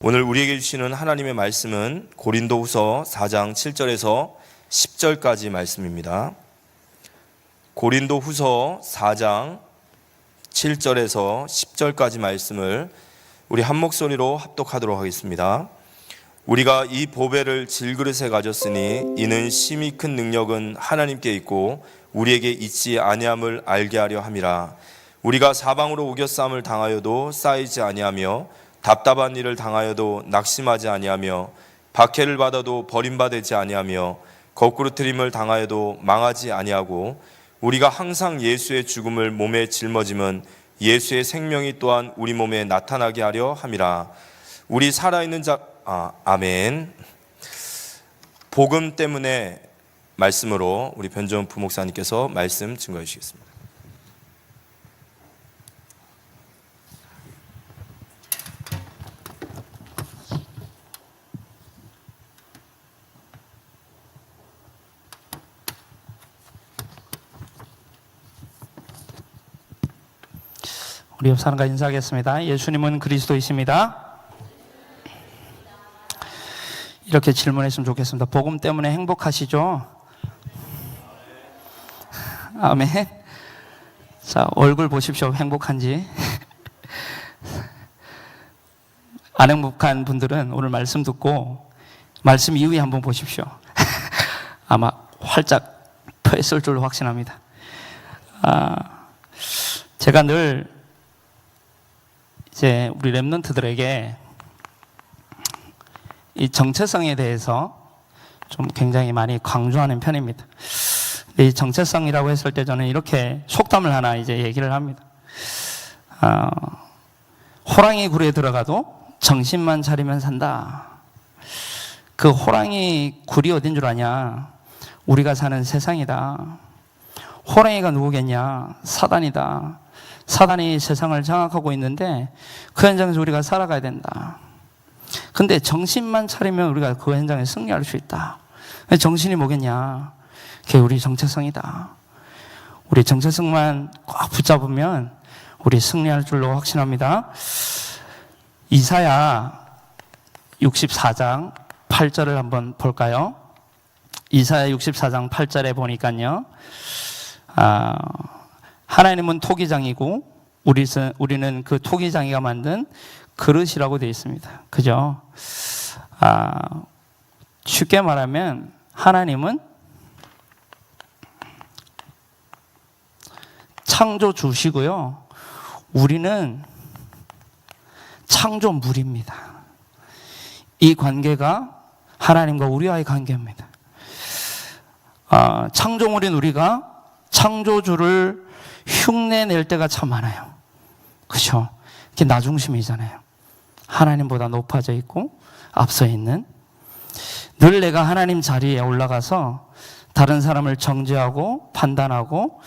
오늘 우리에게 주시는 하나님의 말씀은 고린도후서 4장 7절에서 10절까지 말씀입니다. 고린도후서 4장 7절에서 10절까지 말씀을 우리 한 목소리로 합독하도록 하겠습니다. 우리가 이 보배를 질그릇에 가졌으니 이는 심히 큰 능력은 하나님께 있고 우리에게 있지 아니함을 알게 하려 함이라. 우리가 사방으로 우겨싸움을 당하여도 쌓이지 아니하며 답답한 일을 당하여도 낙심하지 아니하며 박해를 받아도 버림받지 아니하며 거꾸로뜨림을 당하여도 망하지 아니하고 우리가 항상 예수의 죽음을 몸에 짊어짐은 예수의 생명이 또한 우리 몸에 나타나게 하려 함이라. 우리 살아있는 아멘. 복음 때문에 말씀으로 우리 변정훈 부목사님께서 말씀 증거해 주시겠습니다. 우리 옆 사람과 인사하겠습니다. 예수님은 그리스도이십니다. 이렇게 질문했으면 좋겠습니다. 복음 때문에 행복하시죠? 아멘. 자, 얼굴 보십시오. 행복한지. 안 행복한 분들은 오늘 말씀 듣고 말씀 이후에 한번 보십시오. 아마 활짝 펴있을 줄로 확신합니다. 제가 늘 이제 우리 렘넌트들에게 이 정체성에 대해서 좀 굉장히 많이 강조하는 편입니다. 이 정체성이라고 했을 때 저는 이렇게 속담을 하나 이제 얘기를 합니다. 호랑이 굴에 들어가도 정신만 차리면 산다. 그 호랑이 굴이 어딘 줄 아냐? 우리가 사는 세상이다. 호랑이가 누구겠냐? 사단이다. 사단이 세상을 장악하고 있는데 그 현장에서 우리가 살아가야 된다. 근데 정신만 차리면 우리가 그 현장에 승리할 수 있다. 정신이 뭐겠냐? 그게 우리 정체성이다. 우리 정체성만 꽉 붙잡으면 우리 승리할 줄로 확신합니다. 이사야 64장 8절을 한번 볼까요? 이사야 64장 8절에 보니까요. 하나님은 토기장이고 우리는 그 토기장이가 만든 그릇이라고 되어 있습니다. 그죠? 쉽게 말하면 하나님은 창조주시고요. 우리는 창조물입니다. 이 관계가 하나님과 우리와의 관계입니다. 창조물인 우리가 창조주를 흉내낼 때가 참 많아요. 그렇죠? 이게 나 중심이잖아요. 하나님보다 높아져 있고 앞서 있는. 늘 내가 하나님 자리에 올라가서 다른 사람을 정죄하고 판단하고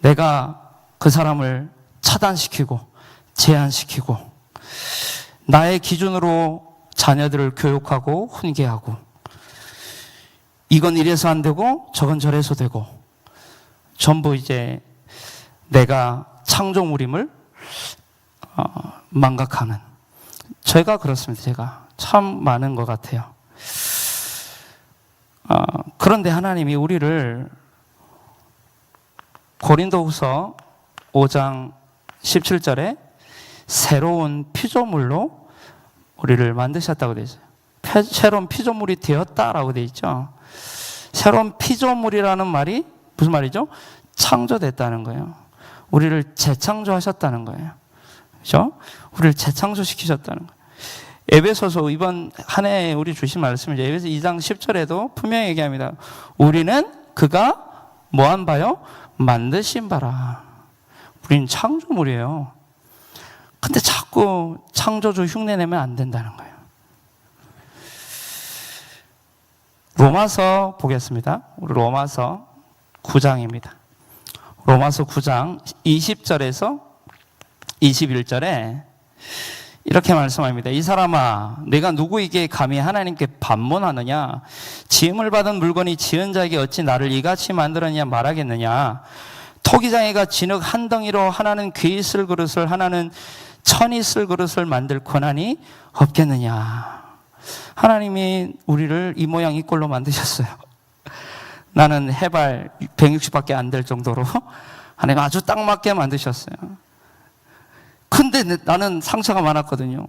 내가 그 사람을 차단시키고 제한시키고 나의 기준으로 자녀들을 교육하고 훈계하고 이건 이래서 안 되고 저건 저래서 되고 전부 이제 내가 창조물임을 망각하는 제가 그렇습니다. 제가 참 많은 것 같아요. 그런데 하나님이 우리를 고린도후서 5장 17절에 새로운 피조물로 우리를 만드셨다고 되어 있어요. 새로운 피조물이 되었다라고 되어 있죠. 새로운 피조물이라는 말이 무슨 말이죠? 창조됐다는 거예요. 우리를 재창조하셨다는 거예요. 그렇죠? 우리를 재창조시키셨다는 거예요. 에베소서 이번 한 해에 우리 주신 말씀이죠. 에베소 2장 10절에도 분명히 얘기합니다. 우리는 그가 뭐한 바요? 만드신 바라. 우리는 창조물이에요. 근데 자꾸 창조주 흉내내면 안 된다는 거예요. 로마서 보겠습니다. 우리 로마서 9장입니다. 로마서 9장 20절에서 21절에 이렇게 말씀합니다. 이 사람아, 내가 누구에게 감히 하나님께 반문하느냐? 지음을 받은 물건이 지은 자에게 어찌 나를 이같이 만들었냐 말하겠느냐? 토기장이가 진흙 한 덩이로 하나는 귀 있을 그릇을 하나는 천이 쓸 그릇을 만들 권한이 없겠느냐. 하나님이 우리를 이 모양 이 꼴로 만드셨어요. 나는 해발 160밖에 안 될 정도로 하나님 아주 딱 맞게 만드셨어요. 근데 나는 상처가 많았거든요.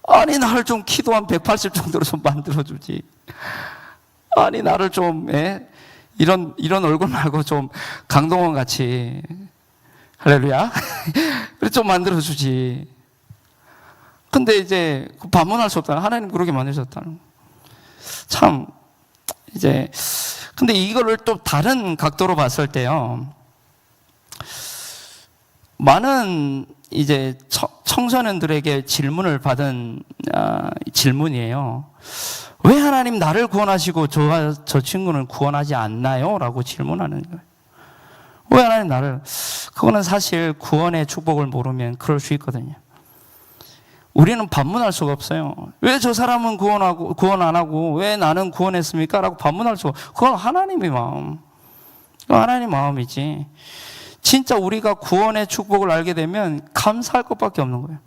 아니 나를 좀 키도 한 180 정도로 좀 만들어주지. 아니 나를 좀 이런 얼굴 말고 좀 강동원 같이 할렐루야 그래 좀 만들어주지. 근데 이제 반문할 수 없다. 하나님 그렇게 만드셨다는 참 이제. 근데 이거를 또 다른 각도로 봤을 때요, 많은 이제 청소년들에게 질문을 받은 질문이에요. 왜 하나님 나를 구원하시고 저 친구는 구원하지 않나요? 라고 질문하는 거예요. 왜 하나님 나를. 그거는 사실 구원의 축복을 모르면 그럴 수 있거든요. 우리는 반문할 수가 없어요. 왜 저 사람은 구원 안 하고 왜 나는 구원했습니까? 라고 반문할 수가 없어요. 그건 하나님의 마음. 그건 하나님의 마음이지. 진짜 우리가 구원의 축복을 알게 되면 감사할 것밖에 없는 거예요.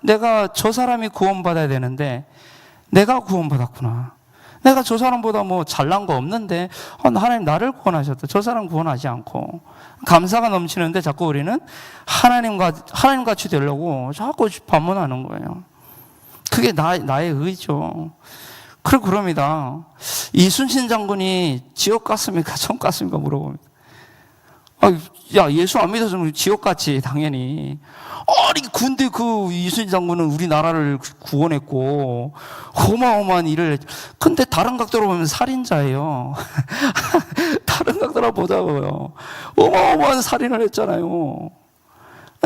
내가 저 사람이 구원받아야 되는데 내가 구원받았구나. 내가 저 사람보다 뭐 잘난 거 없는데 하나님 나를 구원하셨다. 저 사람 구원하지 않고. 감사가 넘치는데 자꾸 우리는 하나님같이 되려고 자꾸 반문하는 거예요. 그게 나의 의죠. 그럽니다. 이순신 장군이 지옥 갔습니까? 천국 갔습니까? 물어봅니다. 야, 예수 안 믿어서 지옥 갔지, 당연히. 아니, 근데 그 이순신 장군은 우리나라를 구원했고, 어마어마한 일을 근데 다른 각도로 보면 살인자예요. 다른 각도로 보자고요. 어마어마한 살인을 했잖아요.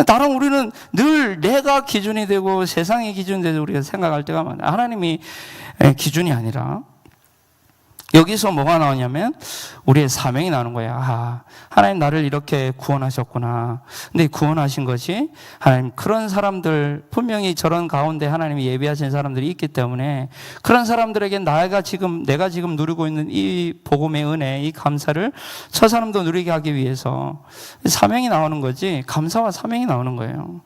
나랑 우리는 늘 내가 기준이 되고 세상이 기준이 되고 우리가 생각할 때가 많아요. 하나님이 기준이 아니라. 여기서 뭐가 나오냐면 우리의 사명이 나오는 거야. 하나님 나를 이렇게 구원하셨구나. 근데 구원하신 것이 하나님 그런 사람들, 분명히 저런 가운데 하나님이 예비하신 사람들이 있기 때문에 그런 사람들에게 내가 지금 누리고 있는 이 복음의 은혜, 이 감사를 저 사람도 누리게 하기 위해서 사명이 나오는 거지. 감사와 사명이 나오는 거예요.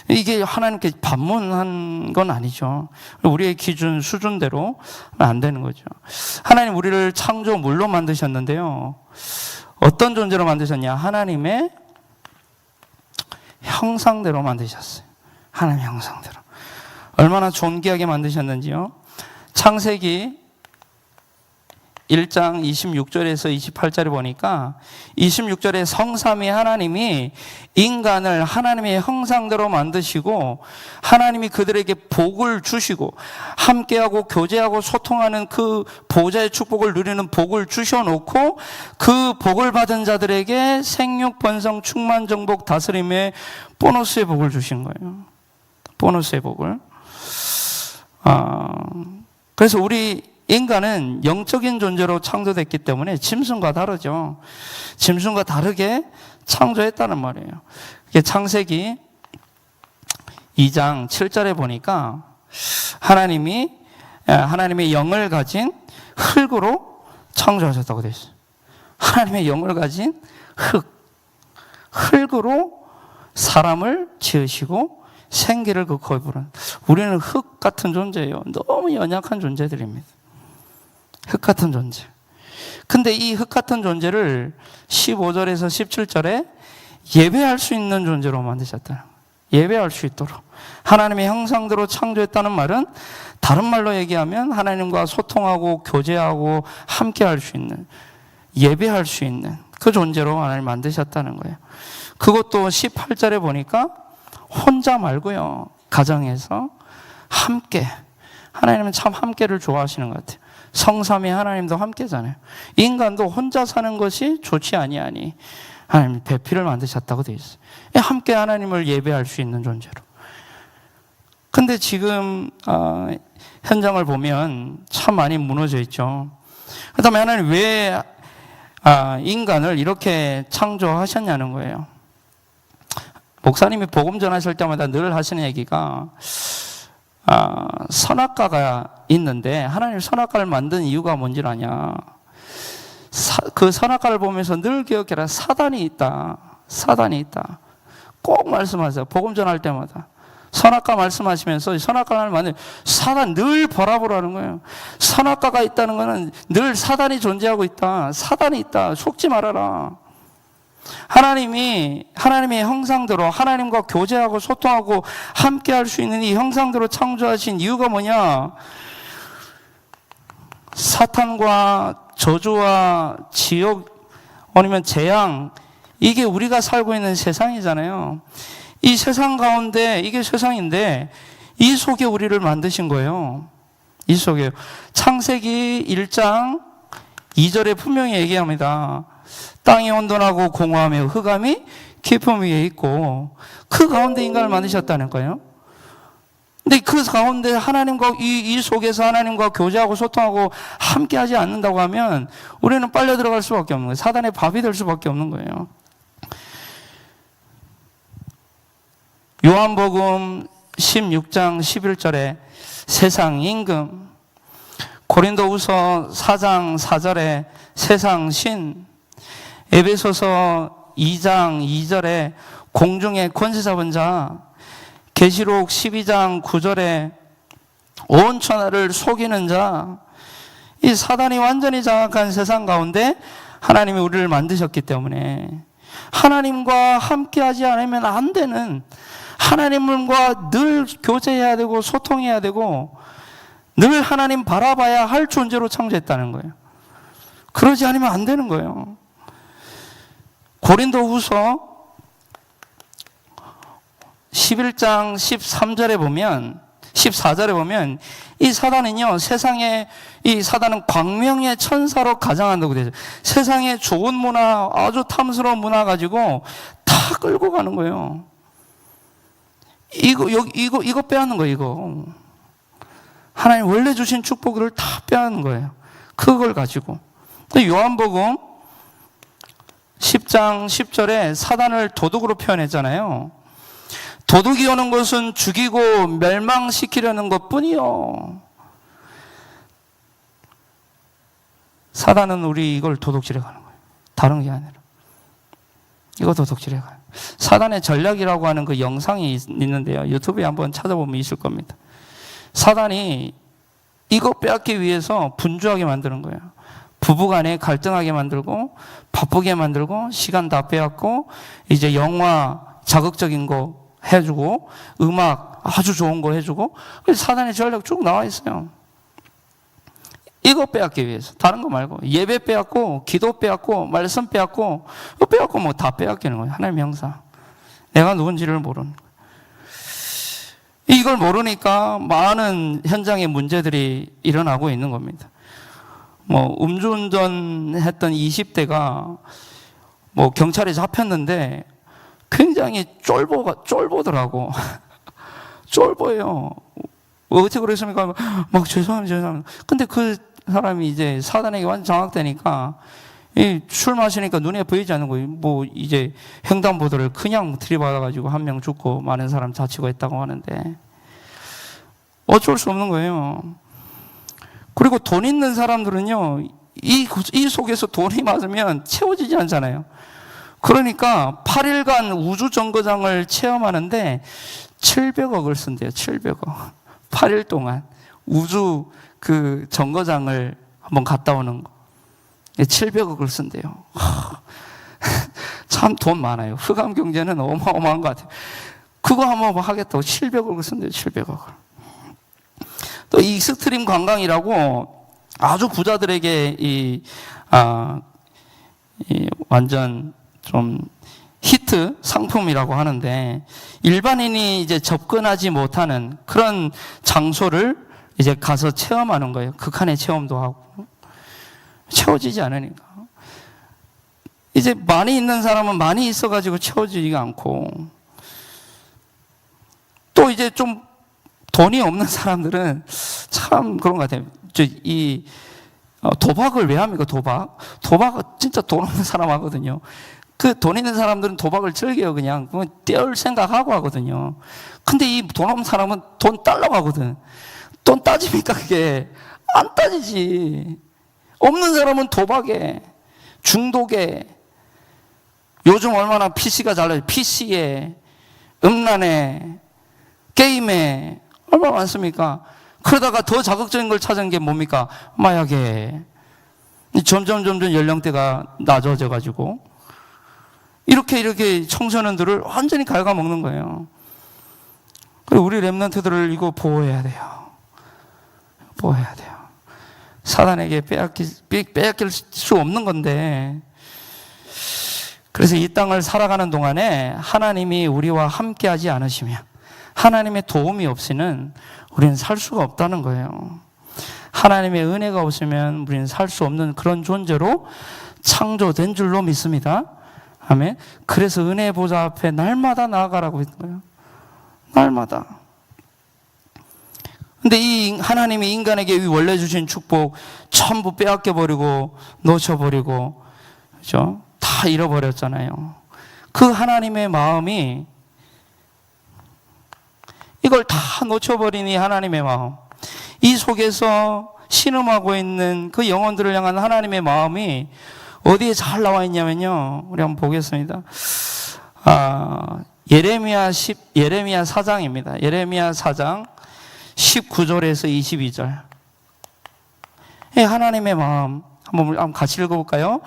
이게 하나님께 반문한 건 아니죠. 우리의 기준 수준대로 안 되는 거죠. 하나님 우리를 창조물로 만드셨는데요, 어떤 존재로 만드셨냐? 하나님의 형상대로 만드셨어요. 하나님의 형상대로. 얼마나 존귀하게 만드셨는지요. 창세기 1장 26절에서 28절에 보니까 26절에 성삼위 하나님이 인간을 하나님의 형상대로 만드시고 하나님이 그들에게 복을 주시고 함께하고 교제하고 소통하는 그 보좌의 축복을 누리는 복을 주셔놓고 그 복을 받은 자들에게 생육, 번성, 충만, 정복, 다스림의 보너스의 복을 주신 거예요. 보너스의 복을. 그래서 우리 인간은 영적인 존재로 창조됐기 때문에 짐승과 다르죠. 짐승과 다르게 창조했다는 말이에요. 이게 창세기 2장 7절에 보니까 하나님의 영을 가진 흙으로 창조하셨다고 되어 있어요. 하나님의 영을 가진 흙으로 사람을 지으시고 생기를 그 거에 부른. 우리는 흙 같은 존재예요. 너무 연약한 존재들입니다. 흙 같은 존재. 근데 이 흙 같은 존재를 15절에서 17절에 예배할 수 있는 존재로 만드셨다. 예배할 수 있도록. 하나님의 형상대로 창조했다는 말은 다른 말로 얘기하면 하나님과 소통하고 교제하고 함께 할 수 있는, 예배할 수 있는 그 존재로 하나님 만드셨다는 거예요. 그것도 18절에 보니까 혼자 말고요, 가정에서 함께. 하나님은 참 함께를 좋아하시는 것 같아요. 성삼위 하나님도 함께잖아요. 인간도 혼자 사는 것이 좋지 아니하니 하나님 배필을 만드셨다고 되어 있어요. 함께 하나님을 예배할 수 있는 존재로. 근데 지금 현장을 보면 참 많이 무너져 있죠. 그다음에 하나님 왜 인간을 이렇게 창조하셨냐는 거예요. 목사님이 복음 전하실 때마다 늘 하시는 얘기가 선악과가 있는데 하나님 선악과를 만든 이유가 뭔지 아냐? 그 선악과를 보면서 늘 기억해라. 사단이 있다. 사단이 있다. 꼭 말씀하세요. 복음 전할 때마다. 선악과 말씀하시면서 선악과를 만들 사단 늘 바라보라는 거예요. 선악과가 있다는 것은 늘 사단이 존재하고 있다. 사단이 있다. 속지 말아라. 하나님의 형상대로 하나님과 교제하고 소통하고 함께 할 수 있는 이 형상대로 창조하신 이유가 뭐냐? 사탄과 저주와 지옥 아니면 재앙, 이게 우리가 살고 있는 세상이잖아요. 이 세상 가운데 이게 세상인데 이 속에 우리를 만드신 거예요. 이 속에 창세기 1장 2절에 분명히 얘기합니다. 땅이 온전하고 공허하며 흑암이 깊음 위에 있고 그 가운데 인간을 만드셨다는 거예요. 근데 그 가운데 하나님과 이 속에서 하나님과 교제하고 소통하고 함께하지 않는다고 하면 우리는 빨려 들어갈 수밖에 없는 거예요. 사단의 밥이 될 수밖에 없는 거예요. 요한복음 16장 11절에 세상 임금, 고린도후서 4장 4절에 세상 신, 에베소서 2장 2절에 공중의 권세 잡은 자, 계시록 12장 9절에 온 천하를 속이는 자, 이 사단이 완전히 장악한 세상 가운데 하나님이 우리를 만드셨기 때문에 하나님과 함께하지 않으면 안 되는, 하나님과 늘 교제해야 되고 소통해야 되고 늘 하나님 바라봐야 할 존재로 창조했다는 거예요. 그러지 않으면 안 되는 거예요. 고린도후서 11장 13절에 보면 14절에 보면 이 사단은요, 세상에 이 사단은 광명의 천사로 가장한다고 되죠. 세상에 좋은 문화, 아주 탐스러운 문화 가지고 다 끌고 가는 거예요. 이거 빼앗는 거예요, 이거. 하나님 원래 주신 축복을 다 빼앗는 거예요. 그걸 가지고. 요한복음 10장 10절에 사단을 도둑으로 표현했잖아요. 도둑이 오는 것은 죽이고 멸망시키려는 것 뿐이요. 사단은 우리 이걸 도둑질해 가는 거예요. 다른 게 아니라. 이거 도둑질해 가요. 사단의 전략이라고 하는 그 영상이 있는데요. 유튜브에 한번 찾아보면 있을 겁니다. 사단이 이거 빼앗기 위해서 분주하게 만드는 거예요. 부부간에 갈등하게 만들고 바쁘게 만들고 시간 다 빼앗고 이제 영화 자극적인 거 해주고 음악 아주 좋은 거 해주고 사단의 전략 쭉 나와 있어요. 이거 빼앗기 위해서. 다른 거 말고 예배 빼앗고 기도 빼앗고 말씀 빼앗고 이거 빼앗고 뭐 다 빼앗기는 거예요. 하나님의 형상. 내가 누군지를 모르는 거예요. 이걸 모르니까 많은 현장의 문제들이 일어나고 있는 겁니다. 뭐 음주운전 했던 20대가 뭐 경찰에 잡혔는데 굉장히 쫄보더라고. 쫄보예요. 어떻게 그랬습니까? 막 죄송합니다. 근데 그 사람이 이제 사단에게 완전 장악되니까 술 마시니까 눈에 보이지 않는 거예요. 뭐 이제 횡단보도를 그냥 들이받아가지고 한 명 죽고 많은 사람 다치고 했다고 하는데 어쩔 수 없는 거예요. 그리고 돈 있는 사람들은요, 이 속에서 돈이 많으면 채워지지 않잖아요. 그러니까 8일간 우주 정거장을 체험하는데 700억을 쓴대요. 700억. 8일 동안 우주 그 정거장을 한번 갔다 오는 거. 700억을 쓴대요. 참 돈 많아요. 흑암 경제는 어마어마한 것 같아요. 그거 한번 하겠다고 700억을 쓴대요. 700억을. 또 익스트림 관광이라고 아주 부자들에게 이 완전 좀 히트 상품이라고 하는데 일반인이 이제 접근하지 못하는 그런 장소를 이제 가서 체험하는 거예요. 극한의 체험도 하고 채워지지 않으니까. 이제 많이 있는 사람은 많이 있어가지고 채워지지가 않고 또 이제 좀 돈이 없는 사람들은 참 그런 것 같아요. 도박을 왜 합니까? 도박은 진짜 돈 없는 사람 하거든요. 그 돈 있는 사람들은 도박을 즐겨요. 그냥 떼올 생각하고 하거든요. 근데 이 돈 없는 사람은 돈 달라고 하거든. 돈 따집니까? 그게 안 따지지. 없는 사람은 도박에, 중독에, 요즘 얼마나 PC가 잘 나요. PC에 음란에, 게임에 얼마나 많습니까? 그러다가 더 자극적인 걸 찾은 게 뭡니까? 마약에. 점점 연령대가 낮아져 가지고 이렇게 청소년들을 완전히 갉아먹는 거예요. 우리 렘넌트들을 이거 보호해야 돼요. 보호해야 돼요. 사단에게 빼앗길 수 없는 건데, 그래서 이 땅을 살아가는 동안에 하나님이 우리와 함께하지 않으시면, 하나님의 도움이 없이는 우리는 살 수가 없다는 거예요. 하나님의 은혜가 없으면 우리는 살 수 없는 그런 존재로 창조된 줄로 믿습니다. 아멘. 그래서 은혜 보좌 앞에 날마다 나아가라고 했는 거예요. 날마다. 근데 이 하나님이 인간에게 원래 주신 축복 전부 빼앗겨 버리고 놓쳐버리고, 그렇죠? 다 잃어버렸잖아요. 그 하나님의 마음이, 이걸 다 놓쳐버린 이 하나님의 마음, 이 속에서 신음하고 있는 그 영혼들을 향한 하나님의 마음이 어디에 잘 나와 있냐면요, 우리 한번 보겠습니다. 예레미야 4장입니다. 예레미야 4장 19절에서 22절. 하나님의 마음 한번 같이 읽어볼까요?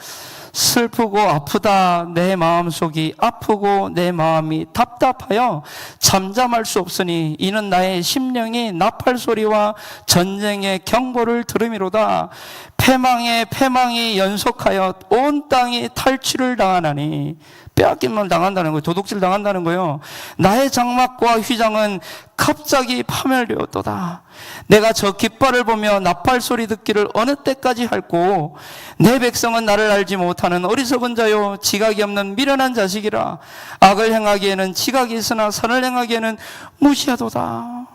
슬프고 아프다 내 마음속이 아프고 내 마음이 답답하여 잠잠할 수 없으니 이는 나의 심령이 나팔 소리와 전쟁의 경보를 들음이로다. 패망이 연속하여 온 땅이 탈취를 당하나니, 빼앗김을 당한다는 거예요. 도둑질 당한다는 거예요. 나의 장막과 휘장은 갑자기 파멸되었도다. 내가 저 깃발을 보며 나팔 소리 듣기를 어느 때까지 할꼬. 내 백성은 나를 알지 못하는 어리석은 자요 지각이 없는 미련한 자식이라. 악을 행하기에는 지각이 있으나 선을 행하기에는 무시하도다.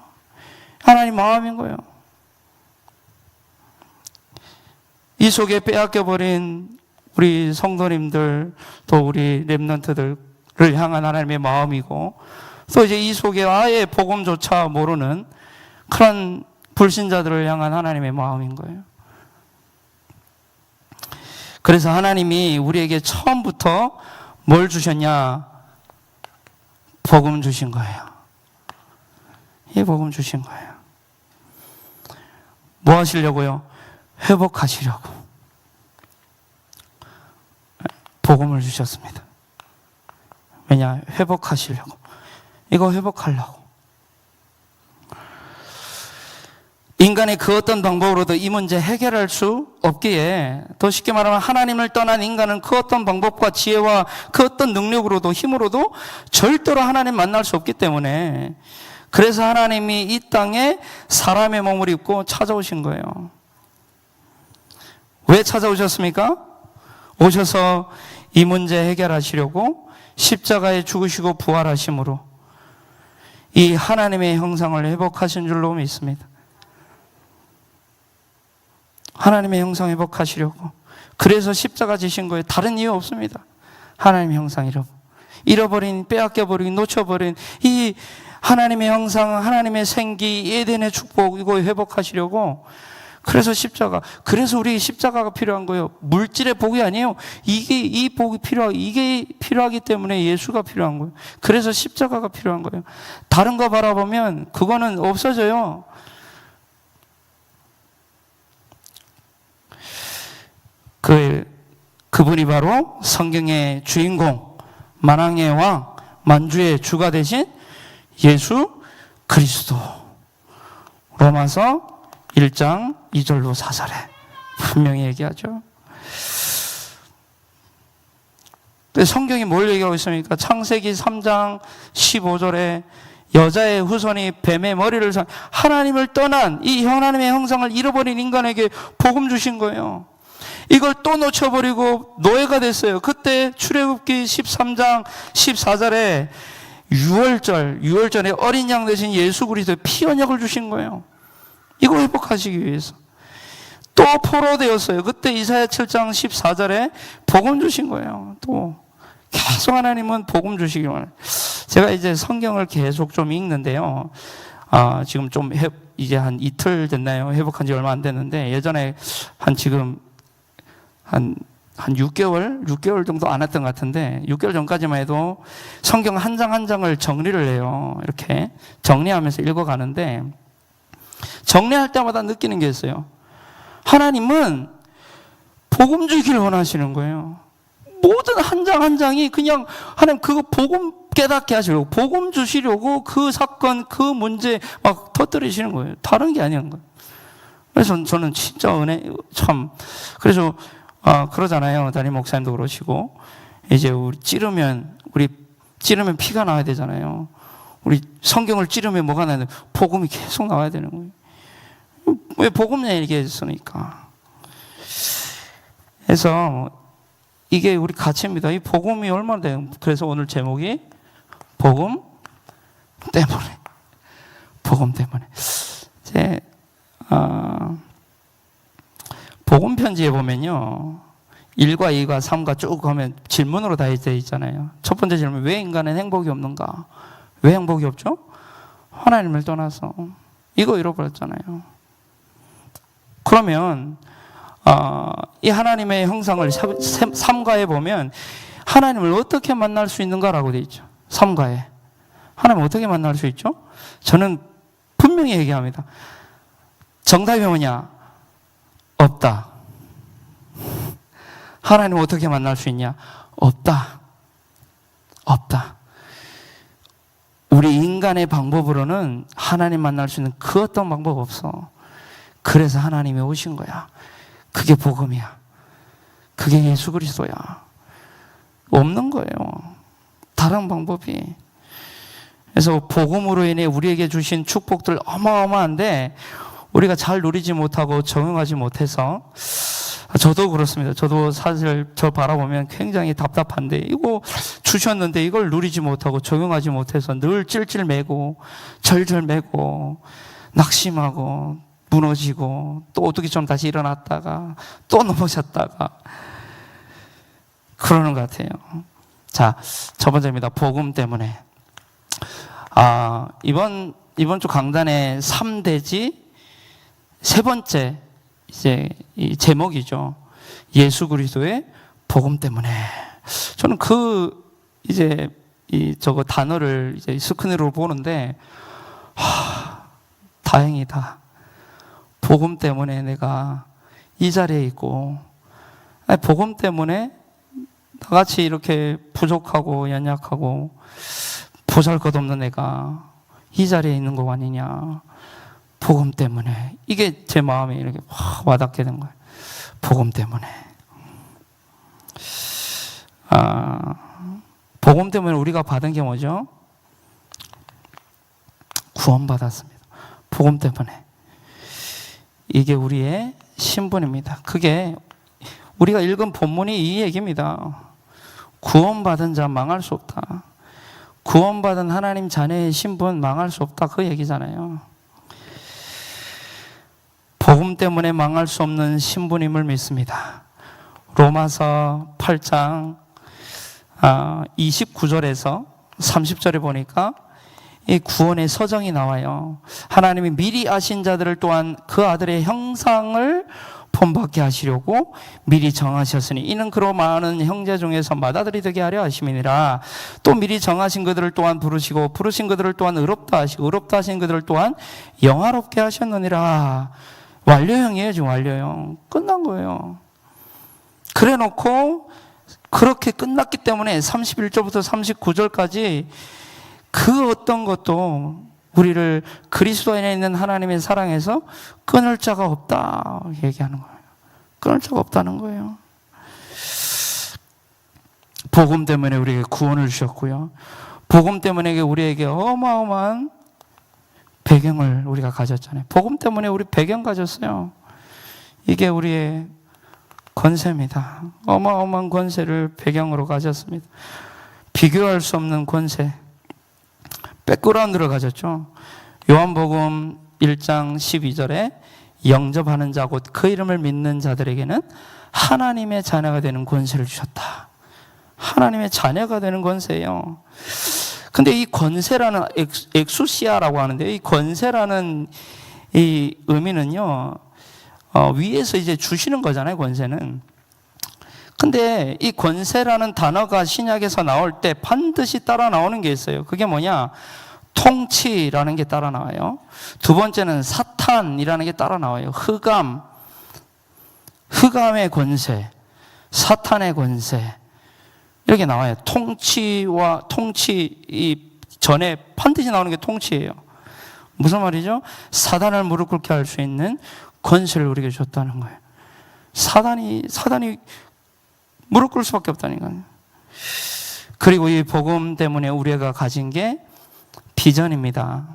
하나님 마음인 거예요. 이 속에 빼앗겨버린 우리 성도님들, 또 우리 렘넌트들을 향한 하나님의 마음이고, 또 이제 이 속에 아예 복음조차 모르는 그런 불신자들을 향한 하나님의 마음인 거예요. 그래서 하나님이 우리에게 처음부터 뭘 주셨냐? 복음 주신 거예요. 이 복음 주신 거예요. 뭐 하시려고요? 회복하시려고 복음을 주셨습니다. 왜냐? 회복하시려고. 이거 회복하려고. 인간의 그 어떤 방법으로도 이 문제 해결할 수 없기에, 더 쉽게 말하면 하나님을 떠난 인간은 그 어떤 방법과 지혜와 그 어떤 능력으로도 힘으로도 절대로 하나님 만날 수 없기 때문에, 그래서 하나님이 이 땅에 사람의 몸을 입고 찾아오신 거예요. 왜 찾아오셨습니까? 오셔서 이 문제 해결하시려고 십자가에 죽으시고 부활하심으로 이 하나님의 형상을 회복하신 줄로 믿습니다. 하나님의 형상 회복하시려고. 그래서 십자가 지신 거예요. 다른 이유 없습니다. 하나님의 형상 잃어버린, 빼앗겨버린, 놓쳐버린 이 하나님의 형상, 하나님의 생기, 에덴의 축복, 이거 회복하시려고. 그래서 십자가. 그래서 우리 십자가가 필요한 거예요. 물질의 복이 아니에요. 이게 필요하기 때문에 예수가 필요한 거예요. 그래서 십자가가 필요한 거예요. 다른 거 바라보면 그거는 없어져요. 그분이 바로 성경의 주인공, 만왕의 왕, 만주의 주가 되신 예수 그리스도. 로마서 1장 2절로 4절에 분명히 얘기하죠. 성경이 뭘 얘기하고 있습니까? 창세기 3장 15절에 여자의 후손이 뱀의 머리를 하나님을 떠난 이 하나님의 형상을 잃어버린 인간에게 복음 주신 거예요. 이걸 또 놓쳐버리고 노예가 됐어요. 그때 출애굽기 13장 14절에 유월절에 어린 양 대신 예수 그리스도의 피 언약을 주신 거예요. 이거 회복하시기 위해서. 또 포로되었어요. 그때 이사야 7장 14절에 복음 주신 거예요. 또 계속 하나님은 복음 주시기 원해요. 제가 이제 성경을 계속 좀 읽는데요. 지금 좀 이제 한 이틀 됐나요? 회복한 지 얼마 안 됐는데, 예전에 지금 한 한 6개월 정도 안 했던 것 같은데 6개월 전까지만 해도 성경 한 장 한 장을 정리를 해요. 이렇게 정리하면서 읽어가는데 정리할 때마다 느끼는 게 있어요. 하나님은 복음 주기를 원하시는 거예요. 모든 한 장 한 장이 그냥 하나님 그거 복음 깨닫게 하시려고 복음 주시려고 그 사건 그 문제 막 터뜨리시는 거예요. 다른 게 아니는 거예요. 그래서 저는 진짜 은혜 참 그래서 그러잖아요. 담임 목사님도 그러시고 이제 우리 찌르면 찌르면 피가 나와야 되잖아요. 우리 성경을 찌르면 뭐가 나야 돼? 복음이 계속 나와야 되는 거예요. 왜 복음 얘기했으니까. 그래서 이게 우리 가치입니다. 이 복음이 얼마나 돼요? 그래서 오늘 제목이 복음 때문에. 복음 때문에. 이제 복음 편지에 보면요. 1과 2과 3과 쭉 가면 질문으로 다 되어 있잖아요. 첫 번째 질문, 왜 인간은 행복이 없는가? 왜 행복이 없죠? 하나님을 떠나서. 이거 잃어버렸잖아요. 그러면 이 하나님의 형상을 3가에 보면 하나님을 어떻게 만날 수 있는가라고 되어 있죠. 3가에. 하나님을 어떻게 만날 수 있죠? 저는 분명히 얘기합니다. 정답이 뭐냐? 없다. 하나님을 어떻게 만날 수 있냐? 없다. 없다. 우리 인간의 방법으로는 하나님 만날 수 있는 그 어떤 방법 없어. 그래서 하나님이 오신 거야. 그게 복음이야. 그게 예수 그리스도야. 없는 거예요. 다른 방법이. 그래서 복음으로 인해 우리에게 주신 축복들 어마어마한데 우리가 잘 누리지 못하고 적용하지 못해서 저도 그렇습니다. 저도 사실 저 바라보면 굉장히 답답한데 이거 주셨는데 이걸 누리지 못하고 적용하지 못해서 늘 찔찔매고 절절매고 낙심하고 무너지고 또 오뚜기처럼 다시 일어났다가 또 넘어졌다가 그러는 것 같아요. 자, 첫 번째입니다. 복음 때문에. 이번 주 강단의 3대지 세 번째 이제 이 제목이죠. 예수 그리스도의 복음 때문에. 저는 저거 단어를 이제 스크린으로 보는데 다행이다. 복음 때문에 내가 이 자리에 있고, 복음 때문에 나같이 이렇게 부족하고 연약하고 보잘것없는 내가 이 자리에 있는 거 아니냐. 복음 때문에. 이게 제 마음에 이렇게 확 와닿게 된 거예요. 복음 때문에. 복음 때문에 우리가 받은 게 뭐죠? 구원받았습니다. 복음 때문에. 이게 우리의 신분입니다. 그게 우리가 읽은 본문이 이 얘기입니다. 구원받은 자 망할 수 없다. 구원받은 하나님 자녀의 신분 망할 수 없다. 그 얘기잖아요. 복음 때문에 망할 수 없는 신분임을 믿습니다. 로마서 8장 29절에서 30절에 보니까 이 구원의 서정이 나와요. 하나님이 미리 아신 자들을 또한 그 아들의 형상을 본받게 하시려고 미리 정하셨으니 이는 그로 많은 형제 중에서 맏아들이 되게 하려 하심이니라. 또 미리 정하신 그들을 또한 부르시고 부르신 그들을 또한 의롭다 하시고 의롭다 하신 그들을 또한 영화롭게 하셨느니라. 완료형이에요. 지금 완료형. 끝난 거예요. 그래 놓고 그렇게 끝났기 때문에 31절부터 39절까지 그 어떤 것도 우리를 그리스도 안에 있는 하나님의 사랑에서 끊을 자가 없다 얘기하는 거예요. 끊을 자가 없다는 거예요. 복음 때문에 우리에게 구원을 주셨고요. 복음 때문에 우리에게 어마어마한 배경을 우리가 가졌잖아요. 복음 때문에 우리 배경 가졌어요. 이게 우리의 권세입니다. 어마어마한 권세를 배경으로 가졌습니다. 비교할 수 없는 권세. 백그라운드를 가졌죠. 요한복음 1장 12절에 영접하는 자 곧 그 이름을 믿는 자들에게는 하나님의 자녀가 되는 권세를 주셨다. 하나님의 자녀가 되는 권세예요. 근데 이 권세라는 엑수시아라고 하는데 이 권세라는 이 의미는요, 위에서 이제 주시는 거잖아요, 권세는. 근데 이 권세라는 단어가 신약에서 나올 때 반드시 따라 나오는 게 있어요. 그게 뭐냐? 통치라는 게 따라 나와요. 두 번째는 사탄이라는 게 따라 나와요. 흑암의 권세, 사탄의 권세. 이렇게 나와요. 통치와 통치 이 전에 반드시 나오는 게 통치예요. 무슨 말이죠? 사단을 무릎 꿇게 할 수 있는 권세를 우리에게 줬다는 거예요. 사단이 무릎 꿇을 수밖에 없다니까요. 그리고 이 복음 때문에 우리가 가진 게 비전입니다.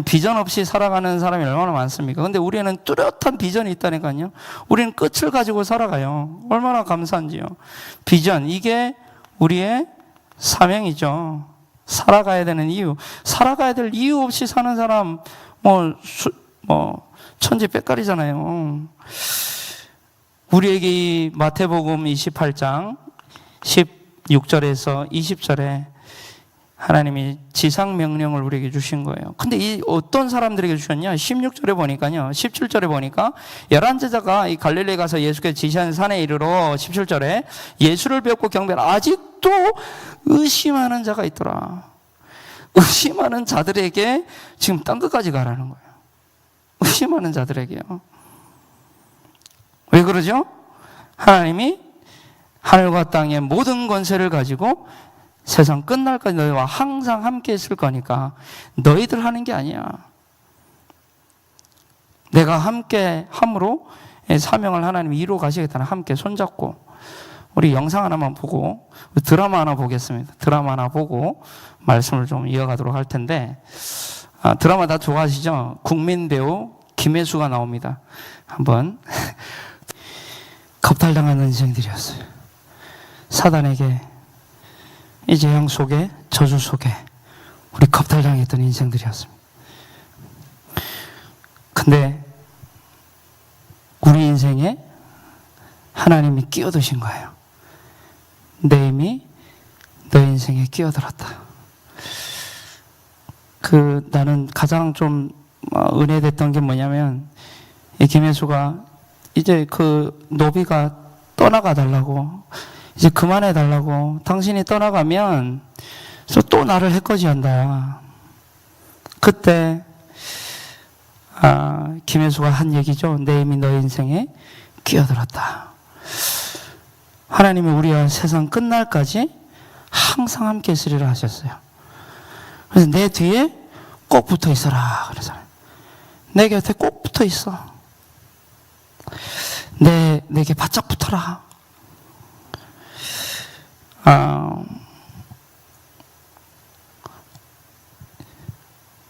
비전 없이 살아가는 사람이 얼마나 많습니까? 근데 우리는 뚜렷한 비전이 있다니까요. 우리는 끝을 가지고 살아가요. 얼마나 감사한지요. 비전, 이게 우리의 사명이죠. 살아가야 되는 이유. 살아가야 될 이유 없이 사는 사람, 천지 빽깔이잖아요. 우리에게 이 마태복음 28장 16절에서 20절에 하나님이 지상명령을 우리에게 주신 거예요. 근데 이 어떤 사람들에게 주셨냐? 16절에 보니까요. 17절에 보니까 11제자가 이 갈릴리에 가서 예수께 지시한 산에 이르러 17절에 예수를 뵙고 경배하라. 아직도 의심하는 자가 있더라. 의심하는 자들에게 지금 땅 끝까지 가라는 거예요. 의심하는 자들에게요. 왜 그러죠? 하나님이 하늘과 땅의 모든 권세를 가지고 세상 끝날까지 너희와 항상 함께 있을 거니까 너희들 하는 게 아니야. 내가 함께 함으로 사명을 하나님이 이루어 가시겠다는, 함께 손잡고. 우리 영상 하나만 보고 드라마 하나 보겠습니다. 드라마 하나 보고 말씀을 좀 이어가도록 할 텐데, 드라마 다 좋아하시죠? 국민 배우 김혜수가 나옵니다. 한번. 겁탈당하는 인생들이었어요. 사단에게, 이 재앙 속에, 저주 속에 우리 겁탈당했던 인생들이었습니다. 근데 우리 인생에 하나님이 끼어드신 거예요. 내 힘이 너 인생에 끼어들었다. 나는 가장 좀 은혜됐던 게 뭐냐면, 이 김혜수가 이제 노비가 떠나가 달라고, 이제 그만해 달라고, 당신이 떠나가면 또 나를 해코지한다. 그때 김혜수가 한 얘기죠. 내 힘이 너 인생에 끼어들었다. 하나님이 우리와 세상 끝날까지 항상 함께 있으리라 하셨어요. 그래서 내 뒤에 꼭 붙어 있어라 그러잖아요. 내 곁에 꼭 붙어 있어. 내게 바짝 붙어라.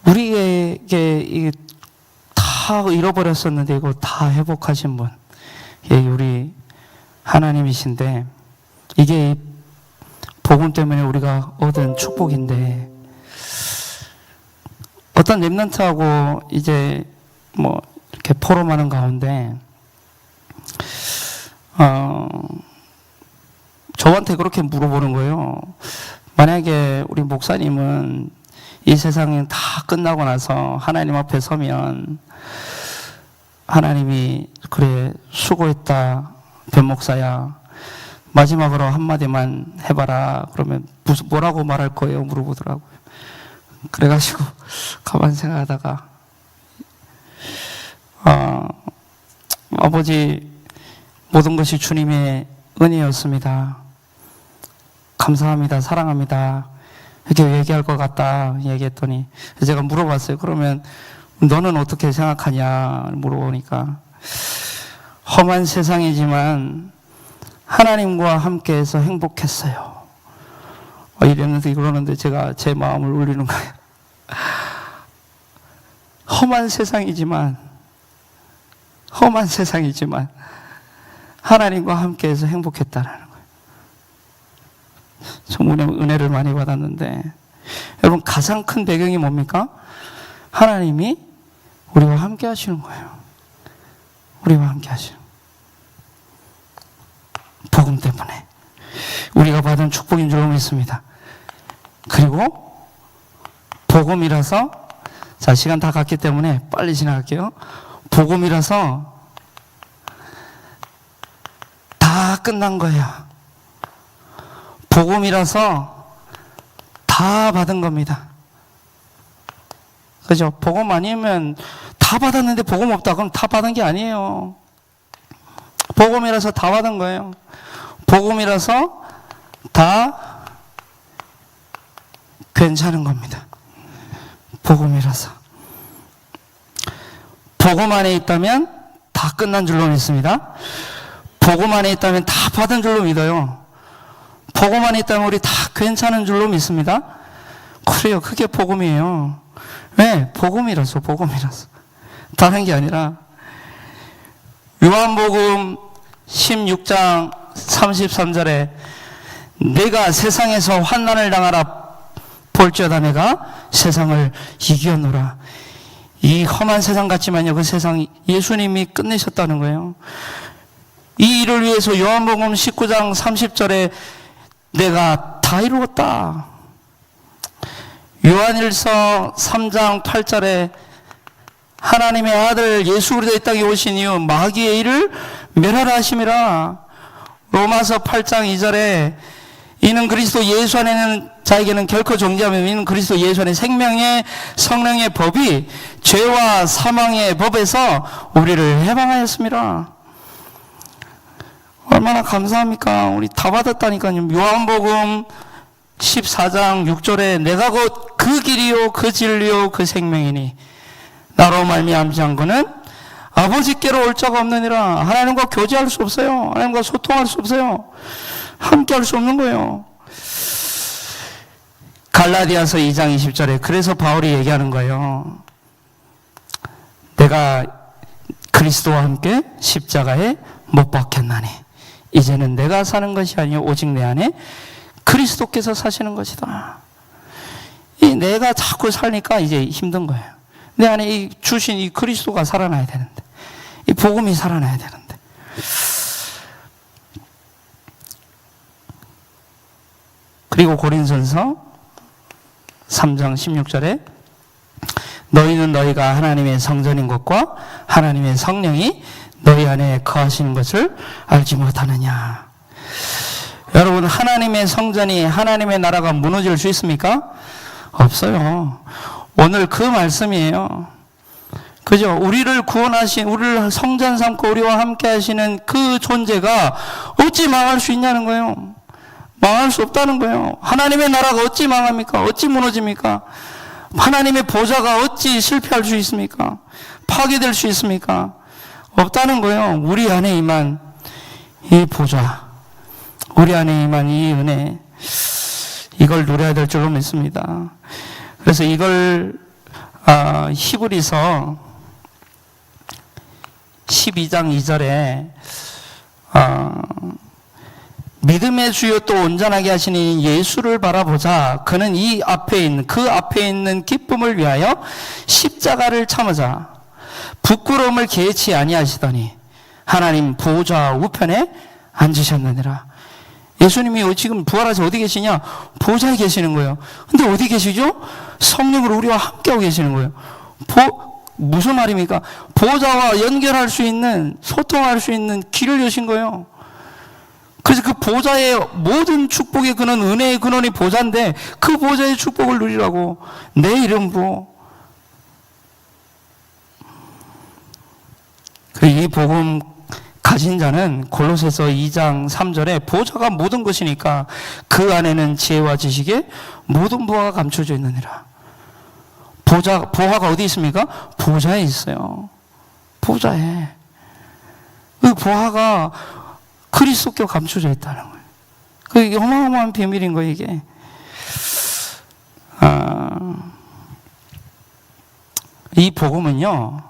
우리에게 이게 다 잃어버렸었는데 이거 다 회복하신 분, 우리 하나님이신데, 이게 복음 때문에 우리가 얻은 축복인데, 어떤 렘넌트하고 이제 이렇게 포럼하는 가운데 저한테 그렇게 물어보는 거예요. 만약에 우리 목사님은 이 세상이 다 끝나고 나서 하나님 앞에 서면 하나님이 그래 수고했다 변 목사야 마지막으로 한마디만 해봐라 그러면 뭐라고 말할 거예요? 물어보더라고요. 그래가지고 가만 생각하다가 아버지 모든 것이 주님의 은혜였습니다. 감사합니다. 사랑합니다. 이렇게 얘기할 것 같다 얘기했더니 제가 물어봤어요. 그러면 너는 어떻게 생각하냐 물어보니까 험한 세상이지만 하나님과 함께해서 행복했어요. 이랬는데 그러는데 제가 제 마음을 울리는 거예요. 험한 세상이지만 하나님과 함께해서 행복했다라는 거예요. 정말 은혜를 많이 받았는데, 여러분 가장 큰 배경이 뭡니까? 하나님이 우리와 함께 하시는 거예요. 우리와 함께 하시는 복음 때문에 우리가 받은 축복인 줄 믿습니다. 그리고 복음이라서, 자 시간 다 갔기 때문에 빨리 지나갈게요. 복음이라서 다 끝난 거예요. 복음이라서 다 받은 겁니다. 그죠? 복음 아니면 다 받았는데 복음 없다. 그럼 다 받은 게 아니에요. 복음이라서 다 받은 거예요. 복음이라서 다 괜찮은 겁니다. 복음이라서. 복음 안에 있다면 다 끝난 줄로 믿습니다. 복음 안에 있다면 다 받은 줄로 믿어요. 복음 안에 있다면 우리 다 괜찮은 줄로 믿습니다. 그래요. 그게 복음이에요. 왜? 복음이라서. 다른 게 아니라 요한복음 16장 33절에 내가 세상에서 환난을 당하라 볼지어다 내가 세상을 이겨노라. 이 험한 세상 같지만요, 그 세상 예수님이 끝내셨다는 거예요. 이 일을 위해서 요한복음 19장 30절에 내가 다 이루었다. 요한일서 3장 8절에 하나님의 아들 예수 그리스도 이 땅에 오신 이후 마귀의 일을 멸하라 하심이라. 로마서 8장 2절에 이는 그리스도 예수 안에 있는 자에게는 결코 정죄하며 이는 그리스도 예수 안에 생명의 성령의 법이 죄와 사망의 법에서 우리를 해방하였습니다. 얼마나 감사합니까? 우리 다 받았다니까요. 요한복음 14장 6절에 내가 곧 그 길이요 그 진리요 그 생명이니 나로 말미암지 않고는 아버지께로 올 자가 없느니라. 하나님과 교제할 수 없어요. 하나님과 소통할 수 없어요. 함께 할 수 없는 거예요. 갈라디아서 2장 20절에 그래서 바울이 얘기하는 거예요. 내가 그리스도와 함께 십자가에 못 박혔나니 이제는 내가 사는 것이 아니요 오직 내 안에 그리스도께서 사시는 것이다. 이 내가 자꾸 살니까 이제 힘든 거예요. 내 안에 이 주신 이 그리스도가 살아나야 되는데, 이 복음이 살아나야 되는데. 그리고 고린전서 3장 16절에 너희는 너희가 하나님의 성전인 것과 하나님의 성령이 너희 안에 거하시는 것을 알지 못하느냐. 여러분, 하나님의 성전이 하나님의 나라가 무너질 수 있습니까? 없어요. 오늘 그 말씀이에요. 그죠? 우리를 구원하신, 우리를 성전 삼고 우리와 함께 하시는 그 존재가 어찌 망할 수 있냐는 거예요. 망할 수 없다는 거예요. 하나님의 나라가 어찌 망합니까? 어찌 무너집니까? 하나님의 보좌가 어찌 실패할 수 있습니까? 파괴될 수 있습니까? 없다는 거예요. 우리 안에 임한 이 보좌, 우리 안에 임한 이 은혜, 이걸 누려야 될 줄로 믿습니다. 그래서 이걸 히브리서 12장 2절에 믿음의 주요 또 온전하게 하시는 예수를 바라보자. 그는 이 앞에 있는 그 앞에 있는 기쁨을 위하여 십자가를 참으자 부끄러움을 개치 아니하시더니 하나님 보좌 우편에 앉으셨느니라. 예수님이 지금 부활하셔서 어디 계시냐? 보좌에 계시는 거예요. 근데 어디 계시죠? 성령으로 우리와 함께하고 계시는 거예요. 무슨 말입니까? 보좌와 연결할 수 있는, 소통할 수 있는 길을 여신 거예요. 그래서 그 보좌의 모든 축복의 근원, 은혜의 근원이 보좌인데 그 보좌의 축복을 누리라고 내 이름으로. 이 복음 가진 자는 골로새서 2장 3절에 보좌가 모든 것이니까 그 안에는 지혜와 지식의 모든 보화가 감춰져 있느니라. 보화가 어디 있습니까? 보좌에 있어요. 보좌에. 그 보화가 그리스도께 감춰져 있다는 거예요. 그게 어마어마한 비밀인 거예요, 이게. 이 복음은요,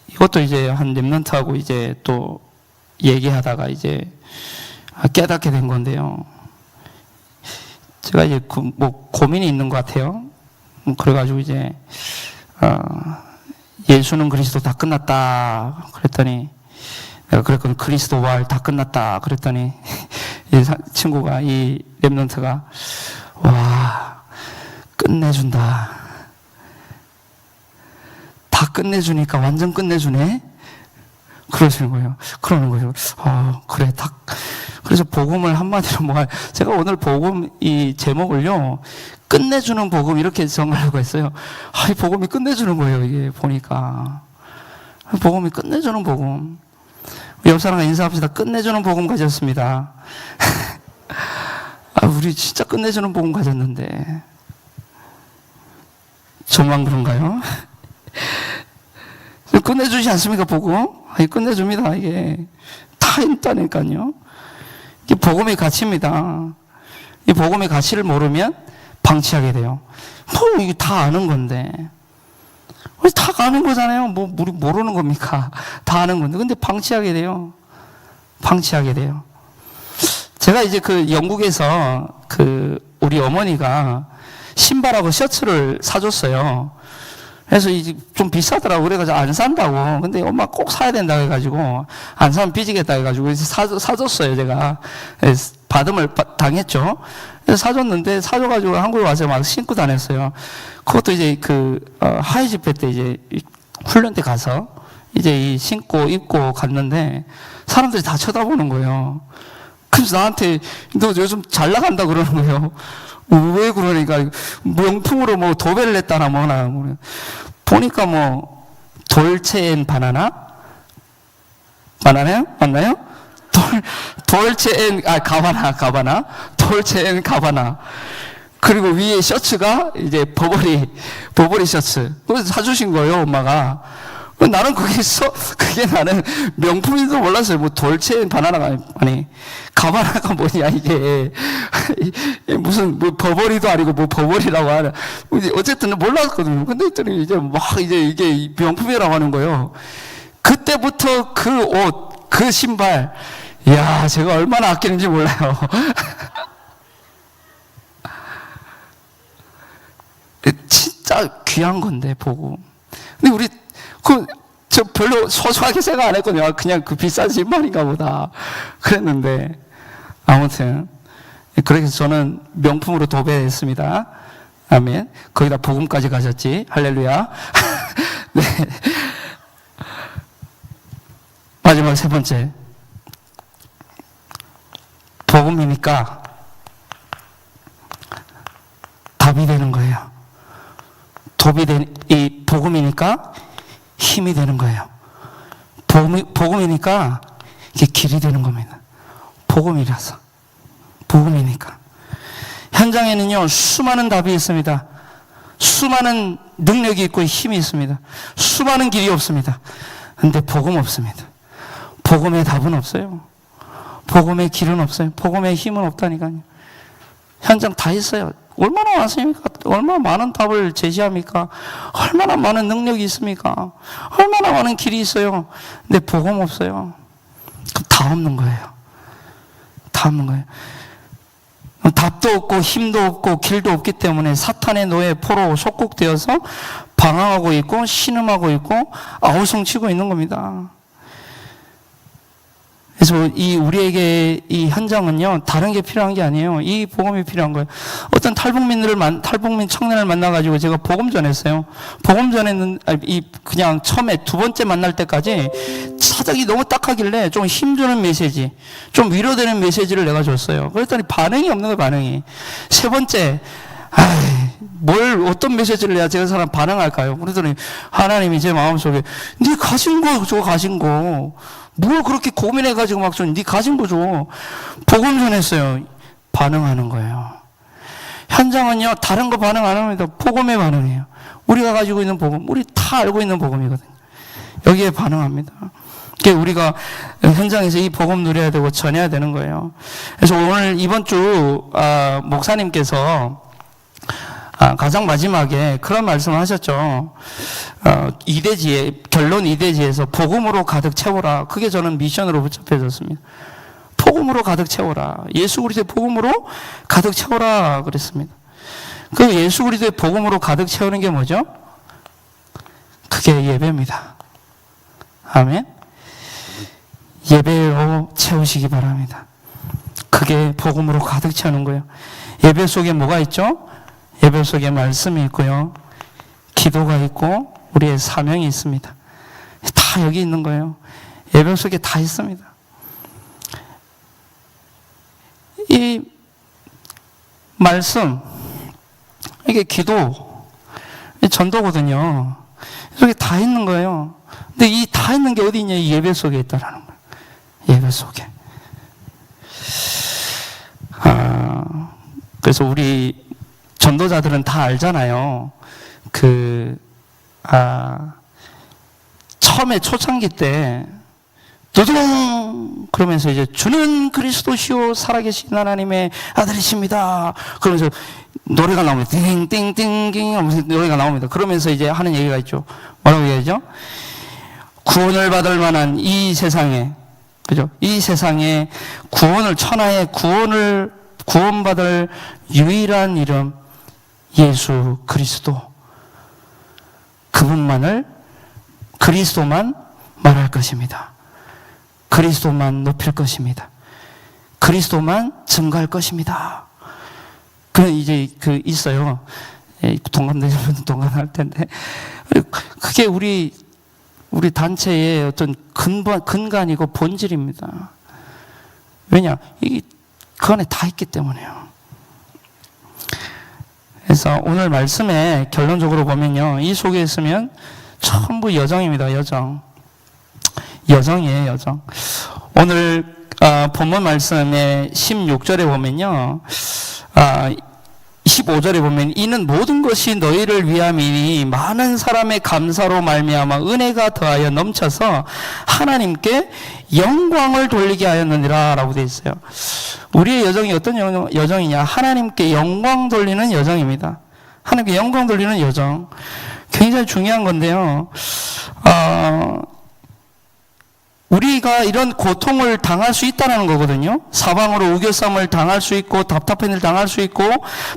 이것도 이제 한 렘넌트하고 이제 또 얘기하다가 이제 깨닫게 된 건데요. 제가 이제 고민이 있는 것 같아요. 그래가지고 이제, 예수는 그리스도 다 끝났다. 그랬더니, 내가 그랬거든. 그리스도 왈 다 끝났다. 그랬더니, 이 친구가, 이 렘넌트가, 와, 끝내준다. 다 끝내주니까 완전 끝내주네. 그러시는 거예요. 그러는 거예요. 그래, 딱. 그래서 복음을 한마디로 제가 오늘 복음 이 제목을요, 끝내주는 복음 이렇게 정하려고 했어요. 이 복음이 끝내주는 거예요, 이게 보니까. 복음이 끝내주는 복음. 옆 사람과 인사합시다. 끝내주는 복음 가졌습니다. 우리 진짜 끝내주는 복음 가졌는데. 저만 그런가요? 끝내주지 않습니까, 복음? 끝내줍니다, 이게. 다 있다니까요. 이게 복음의 가치입니다. 이 복음의 가치를 모르면 방치하게 돼요. 이게 다 아는 건데. 다 아는 거잖아요. 우리 모르는 겁니까? 다 아는 건데. 근데 방치하게 돼요. 방치하게 돼요. 제가 이제 영국에서 우리 어머니가 신발하고 셔츠를 사줬어요. 그래서 이제 좀 비싸더라고. 그래가지고 안 산다고. 근데 엄마 꼭 사야 된다 해가지고, 안 사면 삐지겠다 해가지고, 사줬어요, 제가. 받음을 당했죠. 그래서 사줬는데, 사줘가지고 한국에 와서 막 신고 다녔어요. 그것도 이제 하이 집회 때 이제 훈련 때 가서, 이제 신고 입고 갔는데, 사람들이 다 쳐다보는 거예요. 그래서 나한테, 너 요즘 잘 나간다 그러는 거예요. 왜 그러니까 명품으로 도배를 했다나 뭐나 보니까 돌체 앤 바나나 맞나요? 돌체 앤 가바나 돌체 앤 가바나 그리고 위에 셔츠가 이제 버버리 셔츠 그래서 사주신 거예요 엄마가. 나는 그게 나는 명품인지도 몰랐어요. 돌체 앤 바나나가 아니 가바나가 뭐냐 이게 무슨 버버리도 아니고 버버리라고 하나 어쨌든 몰랐거든요. 근데 했더니 이제 이게 명품이라고 하는 거예요. 그때부터 그 옷, 그 신발, 이야 제가 얼마나 아끼는지 몰라요. 진짜 귀한 건데 보고. 근데 우리 저 별로 소소하게 생각 안 했거든요. 그냥 비싼 신발인가 보다. 그랬는데, 아무튼, 그래서 저는 명품으로 도배했습니다. 아멘. 거기다 복음까지 가셨지. 할렐루야. 네. 마지막 세 번째. 복음이니까 답이 되는 거예요. 이 복음이니까 힘이 되는 거예요. 복음이니까 이게 길이 되는 겁니다. 복음이니까. 현장에는요, 수많은 답이 있습니다. 수많은 능력이 있고 힘이 있습니다. 수많은 길이 없습니다. 근데 복음 없습니다. 복음의 답은 없어요. 복음의 길은 없어요. 복음의 힘은 없다니까요. 현장 다 있어요. 얼마나 많습니까? 얼마나 많은 답을 제시합니까? 얼마나 많은 능력이 있습니까? 얼마나 많은 길이 있어요. 근데 복음 없어요. 그럼 다 없는 거예요. 다 없는 거예요. 답도 없고 힘도 없고 길도 없기 때문에 사탄의 노예 포로 속국되어서 방황하고 있고 신음하고 있고 아우성치고 있는 겁니다. 그래서 우리에게 이 현장은요, 다른 게 필요한 게 아니에요. 이 복음이 필요한 거예요. 어떤 탈북민 청년을 만나가지고 제가 복음 전했어요. 복음 전에는, 그냥 처음에 두 번째 만날 때까지 사정이 너무 딱하길래 좀 힘주는 메시지, 좀 위로되는 메시지를 내가 줬어요. 그랬더니 반응이 없는 거예요, 반응이. 세 번째, 어떤 메시지를 내야 저 사람 반응할까요? 그랬더니 하나님이 제 마음속에, 네 가진 거, 저거 가진 거. 뭘 그렇게 고민해가지고 막 네 가진 거 줘. 복음 전했어요. 반응하는 거예요. 현장은요, 다른 거 반응 안 합니다. 복음에 반응해요. 우리가 가지고 있는 복음, 우리 다 알고 있는 복음이거든요. 여기에 반응합니다. 그러니까 우리가 현장에서 이 복음 누려야 되고 전해야 되는 거예요. 그래서 오늘 이번 주 목사님께서 가장 마지막에 그런 말씀을 하셨죠. 결론 2대지에서 복음으로 가득 채워라. 그게 저는 미션으로 붙잡혀졌습니다. 복음으로 가득 채워라. 예수 그리스도의 복음으로 가득 채워라 그랬습니다. 그 예수 그리스도의 복음으로 가득 채우는 게 뭐죠? 그게 예배입니다. 아멘. 예배로 채우시기 바랍니다. 그게 복음으로 가득 채우는 거예요. 예배 속에 뭐가 있죠? 예배 속에 말씀이 있고요. 기도가 있고 우리의 사명이 있습니다. 다 여기 있는 거예요. 예배 속에 다 있습니다. 이 말씀, 이게 기도, 전도거든요. 여기 다 있는 거예요. 근데 이 다 있는 게 어디 있냐? 이 예배 속에 있다라는 거예요. 예배 속에. 그래서 우리 전도자들은 다 알잖아요. 처음에 초창기 때 두둥 그러면서 이제 주는 그리스도시요 살아계신 하나님의 아들이십니다. 그러면서 노래가 나옵니다. 띵띵띵띵 하면서 노래가 나옵니다. 그러면서 이제 하는 얘기가 있죠. 뭐라고 얘기하죠? 구원을 받을 만한 이 세상에, 그죠? 이 세상에 구원을, 천하의 구원받을 유일한 이름 예수 그리스도. 그리스도만 말할 것입니다. 그리스도만 높일 것입니다. 그리스도만 증거할 것입니다. 이제 있어요. 동감되시면 동감할 텐데. 그게 우리 단체의 어떤 근간이고 본질입니다. 왜냐? 그 안에 다 있기 때문에요. 그래서 오늘 말씀에 결론적으로 보면요. 이 속에 있으면 전부 여정입니다. 여정이에요, 여정. 오늘 본문 말씀의 16절에 보면요. 15절에 보면 이는 모든 것이 너희를 위함이니 많은 사람의 감사로 말미암아 은혜가 더하여 넘쳐서 하나님께 영광을 돌리게 하였느니라 라고 되어 있어요. 우리의 여정이 어떤 여정이냐? 하나님께 영광 돌리는 여정입니다. 하나님께 영광 돌리는 여정. 굉장히 중요한 건데요. 우리가 이런 고통을 당할 수 있다는 거거든요. 사방으로 우겨쌈을 당할 수 있고 답답한 일을 당할 수 있고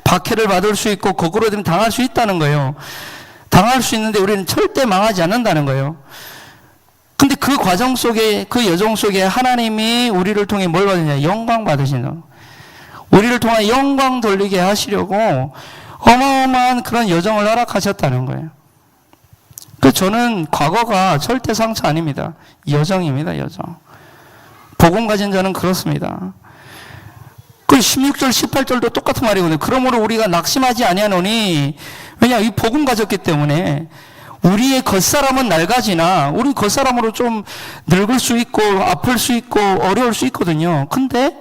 박해를 받을 수 있고 거꾸로든 당할 수 있다는 거예요. 당할 수 있는데 우리는 절대 망하지 않는다는 거예요. 근데 그 과정 속에, 그 여정 속에 하나님이 우리를 통해 뭘 받으냐? 영광 받으시는. 우리를 통해 영광 돌리게 하시려고 어마어마한 그런 여정을 허락하셨다는 거예요. 저는 과거가 절대 상처 아닙니다. 여정입니다, 여정. 복음 가진 자는 그렇습니다. 16절, 18절도 똑같은 말이거든요. 그러므로 우리가 낙심하지 아니하노니, 왜냐, 이 복음 가졌기 때문에 우리의 겉사람은 낡아지나, 우리 겉사람으로 좀 늙을 수 있고, 아플 수 있고, 어려울 수 있거든요. 근데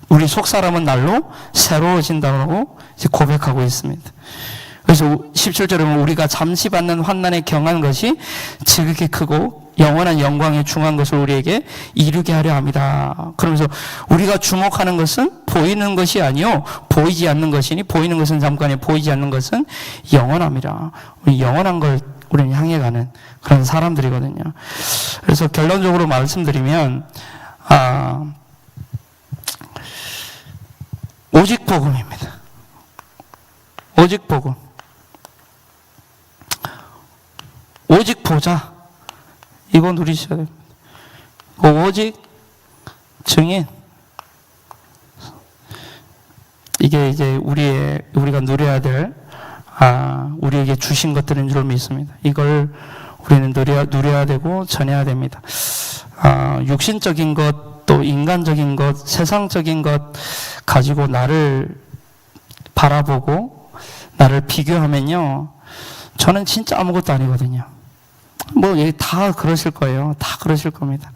우리 속사람은 날로 새로워진다고 이제 고백하고 있습니다. 그래서 17절에 보면 우리가 잠시 받는 환난에 경한 것이 지극히 크고 영원한 영광에 중한 것을 우리에게 이루게 하려 합니다. 그러면서 우리가 주목하는 것은 보이는 것이 아니요 보이지 않는 것이니 보이는 것은 잠깐에 보이지 않는 것은 영원합니다. 우리 영원한 걸 우리는 향해 가는 그런 사람들이거든요. 그래서 결론적으로 말씀드리면 오직 복음입니다. 오직 복음. 오직 보자. 이거 누리셔야 됩니다. 오직 증인. 이게 이제 우리가 누려야 될, 우리에게 주신 것들인 줄 믿습니다. 이걸 우리는 누려야 되고 전해야 됩니다. 육신적인 것, 또 인간적인 것, 세상적인 것 가지고 나를 바라보고 나를 비교하면요. 저는 진짜 아무것도 아니거든요. 다 그러실 거예요. 다 그러실 겁니다.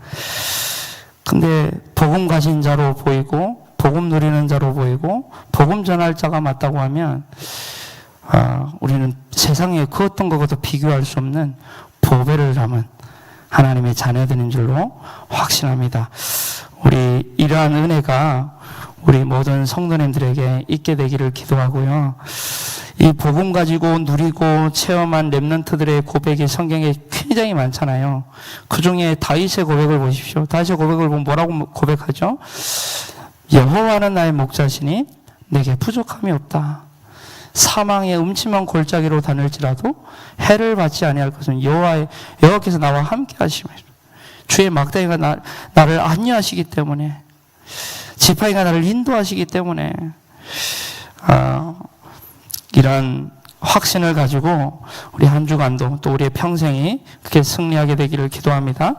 근데 복음 가진 자로 보이고 복음 누리는 자로 보이고 복음 전할 자가 맞다고 하면 우리는 세상에 그 어떤 것과도 비교할 수 없는 보배를 담은 하나님의 자녀들인 줄로 확신합니다. 우리 이러한 은혜가 우리 모든 성도님들에게 있게 되기를 기도하고요. 이 복음 가지고 누리고 체험한 렘넌트들의 고백이 성경에 굉장히 많잖아요. 그 중에 다윗의 고백을 보십시오. 다윗의 고백을 보면 뭐라고 고백하죠? 여호와는 나의 목자시니 내게 부족함이 없다. 사망의 음침한 골짜기로 다닐지라도 해를 받지 아니할 것은 여호와께서 나와 함께 하심이라. 주의 막대기가 나를 안위하시기 때문에, 지팡이가 나를 인도하시기 때문에 이러한 확신을 가지고 우리 한 주간도 또 우리의 평생이 그렇게 승리하게 되기를 기도합니다.